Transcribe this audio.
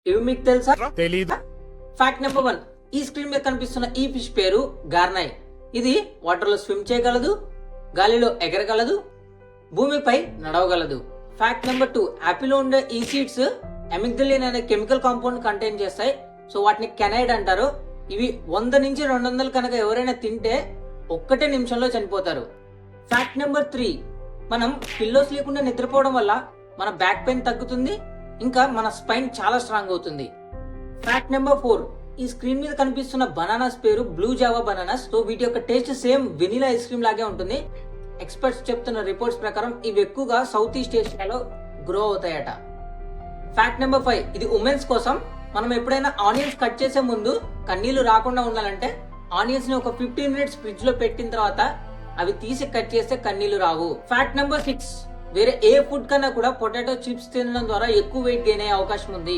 ఇవి మీకు తెలుసా? తెలీదు. ఫ్యాక్ట్ నెంబర్ 1, ఈ స్క్రీన్ మీద కనిపిస్తున్న ఈ ఫిష్ పేరు గార్నాయ్. ఇది వాటర్ లో స్విమ్ చేయగలదు, గాలిలో ఎగరగలదు, భూమిపై నడవగలదు. ఫ్యాక్ట్ నెంబర్ 2, యాపిల్ లో ఉండే ఈ సీడ్స్ అమిగ్డలిన్ అనే కెమికల్ కాంపౌండ్ కంటైన్ చేస్తాయి. సో వాటిని కెనైడ్ అంటారు. ఇవి 100 నుంచి 200 కనుక ఎవరైనా తింటే ఒక్కటే నిమిషంలో చనిపోతారు. ఫ్యాక్ట్ నెంబర్ 3, మనం పిల్లోస్ లేకుండా నిద్రపోవడం వల్ల మన బ్యాక్ పెయిన్ తగ్గుతుంది, ఇంకా మన స్పైన్ చాలా స్ట్రాంగ్ అవుతుంది. ఫ్యాక్ట్ నెంబర్ 4, ఈ స్క్రీన్ మీద కనిపిస్తున్న బనానాస్ పేరు బ్లూ జావా బనానాస్. సో వీటి యొక్క taste same vanilla ice cream లాగే ఉంటుంది. ఎక్స్పర్ట్స్ చెప్తున్న రిపోర్ట్స్ ప్రకారం ఇవి ఎక్కువగా సౌత్ ఈస్ట్ ఏషియాలో గ్రో అవుతాయట. ఫ్యాక్ట్ నెంబర్ 5, ఇది ఉమెన్స్ కోసం. మనం ఎప్పుడైనా ఆనియన్స్ కట్ చేసే ముందు కన్నీళ్లు రాకుండా ఉండాలంటే ఆనియన్స్ ని ఒక 15 మినిట్స్ ఫ్రిడ్జ్ లో పెట్టిన తర్వాత అవి తీసి కట్ చేస్తే కన్నీళ్లు రావు. ఫ్యాక్ట్ నెంబర్ 6, వేరే ఏ ఫుడ్ కన్నా కూడా పొటాటో చిప్స్ తినడం ద్వారా ఎక్కువ వెయిట్ గెయిన్ అయ్యే అవకాశం ఉంది.